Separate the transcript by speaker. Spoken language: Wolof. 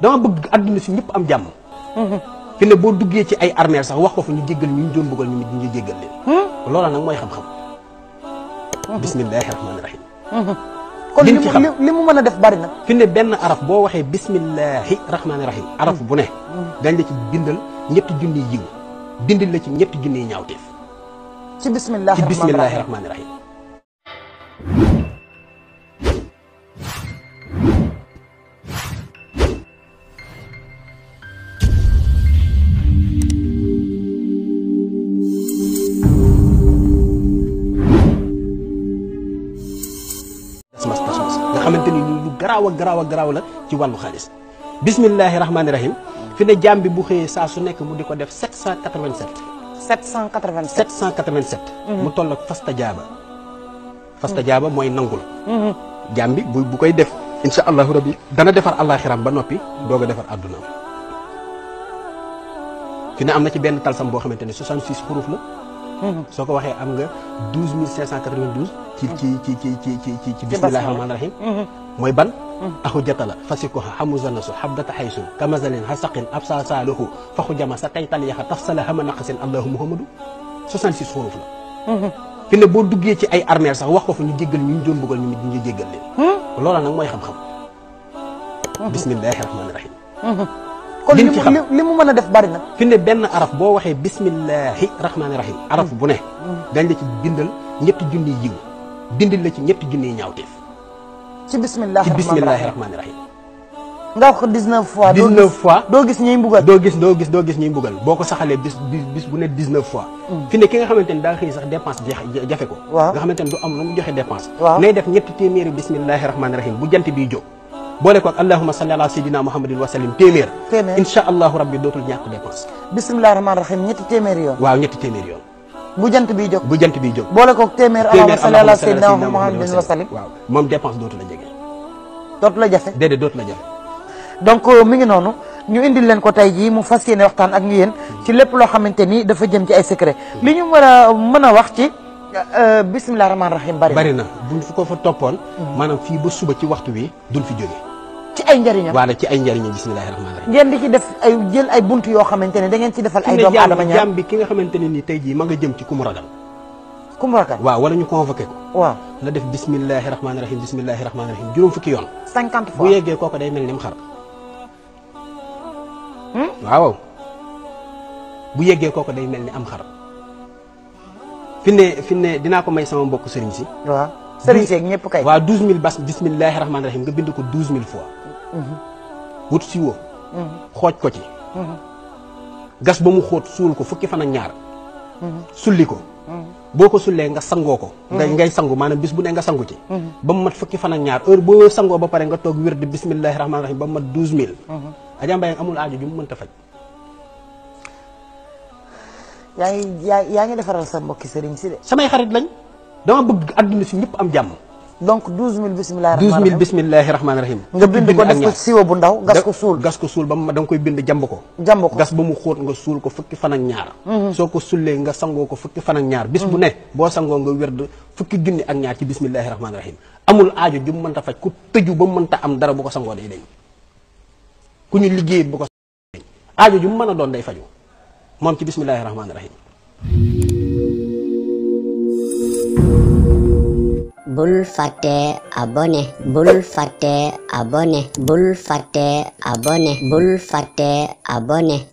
Speaker 1: dama bëgg àdduna si ñëpp am jàmm. fi ne boo duggee ci ay armeel sax wax ko fa ñu jéggal ñu doon bëggal ñu jéggal leen. loola nag mooy xam-xam. bismillahi rahmaani rahim.
Speaker 2: kon li mu mën a def bari na.
Speaker 1: fi ne benn araf boo waxee bismillahi rahmaani rahim. araf bu ne. dañ la ci bindal ñetti junniy yiw dindil la ci ñetti junniy ñaawteef.
Speaker 2: ci bismillahi
Speaker 1: rahmaani rahim. nga xamante ni lu garaaw a garaaw la ci wàllu xaalis. bismillahi rahmaani rahim. fi ne jaam bi bu xëyee saa su nekk mu di ko def 787. 787. mu toll ak fastajaaba mooy nangul. jaam bi bu koy def incha allahu rabbi dana defar àllaaxiram ba noppi doog a defar àddunaam. fi ne am na ci benn talsam boo xamante ni 66 xuruf la. soo ko waxee am nga 12592. ci bismillahi rahmaani rahim. mooy ban. axu jatala fasikoha xamuzanasu xabdata xaysun kamazalin xasaqin absa saaluhu faxu jama sa taytal yaxa tafsala xama naqasin allahu muhammadu 66 xuruf la. fi ne boo duggee ci ay armeel sax wax ko fa ñu jéggal ñu doon bëggal ñu jéggal leen. loola nag mooy xam-xam. bismillahi rahmaani rahim.
Speaker 2: kon li mu mën a def bari na.
Speaker 1: fi ne benn araf boo waxee bismillahi rahmaani rahim. araf bu ne. dañ la ci bindal ñetti junniy yiw dindil la ci ñetti junniy ñaawteef.
Speaker 2: ci bismillahi
Speaker 1: rahmaani rahim.
Speaker 2: nga wax ko 19 fois.
Speaker 1: 19 fois
Speaker 2: doo gis ñuy mbugal.
Speaker 1: doo gis ñuy mbugal boo ko saxalee bis bu ne 19 fois. fi ne ki nga xamante ni daa xëy sax dépense jafe ko.
Speaker 2: waaw nga
Speaker 1: xamante ni du am lu mu joxe dépense.
Speaker 2: waaw
Speaker 1: nay def ñetti téeméeri bismillahi rahmaani rahim bu jant biy jóg. boole ko ak allahumma salli ala sayyidina muhammadin wa sallim téeméer. incha allahu rabbi dootul ñàkk dépense.
Speaker 2: bismillahi rahmaani rahim ñetti téeméeri yoon.
Speaker 1: waaw ñetti téeméeri yoon.
Speaker 2: bu jant biy jóg.
Speaker 1: boole ko ak
Speaker 2: téeméer allahumma salli ala sayyidina muhammadin wa sallim.
Speaker 1: waaw moom dépense dootu la jege.
Speaker 2: dootu la jafe.
Speaker 1: déedéet dootu la jafe.
Speaker 2: donc mi ngi noonu ñu indil leen ko tey jii mu fas yéene waxtaan ak yéen ci lépp loo xamante ni dafa jëm ci ay secret li ñu war a mën a wax ci bisimilah rahmaani rahim bari
Speaker 1: na buñ ko fa toppoon. maanaam fii ba suba ci waxtu wi duñ fi jóge.
Speaker 2: ci ay njëriñam
Speaker 1: wala ci ay njëriñam bisimilah rahmaani rahim.
Speaker 2: ngeen di ci def ay jël ay bunt yoo xamante ne da ngeen ci defal ay doomu aadama ñaar
Speaker 1: jaam bi ki nga xamante ne ni tey jii ma nga jëm ci ku mu ragal.
Speaker 2: ku mu ragal
Speaker 1: waaw wala ñu convoqué ko.
Speaker 2: waaw
Speaker 1: la def bisimilahi rahmaani rahim bisimilahi rahmaani rahim juróom fukki yoon.
Speaker 2: 50 fois
Speaker 1: bu yeggee kooku day mel ni mu xar. waaw bu yeggee kooku day mel ni am xar. fi ne dinaa ko may sama mbokk sëriñ si.
Speaker 2: waaw sëriñ si ak ñëpp kay.
Speaker 1: waaw 12000 bas bisimilahi rahmaani rahim nga bind ko 12000 fois. wut si woo. xooj ko ci. gas ba mu xóot suul ko fukki fan ak ñaar. sulli ko. boo ko sullee nga sangoo ko. ngay sangu maanaam bis bu ne nga sangu ci. ba mu mat fukki fan ak ñaar heure boo sangoo ba pare nga toog wér di bisimilahi rahmaani rahim ba mu mat 12000. Adja Mbaye amul aajo ju mu mënta faj.
Speaker 2: yaa ngi defaral sa mbokki sëriñ si de.
Speaker 1: samay xarit lañ dama bëgg àdduna si ñëpp am jàmm.
Speaker 2: donc 12000 bisimilahi rahmaani rahim.
Speaker 1: nga
Speaker 2: bind ko def ko siwo bu ndaw gas ko suul
Speaker 1: ba mu da nga koy bind jàmb ko. gas ba mu xóot nga suul ko fukki fan ak ñaar. soo ko sullee nga sangoo ko fukki fan ak ñaar. bis bu ne boo sangoo nga wérd fukki junni ak ñaar ci bisimilahi rahmaani rahim. amul aajo ju mu mënta faj ku tëju ba mu mënta am dara bu ko sangoo day deñ ku ñu liggéey bu ko deñ aajo ju mu mën a doon day faju moom ci bisimilahi rahmaani rahim.
Speaker 3: bul fàtte abonné bul fàtte abonné bul fàtte abonné bul fàtte abonné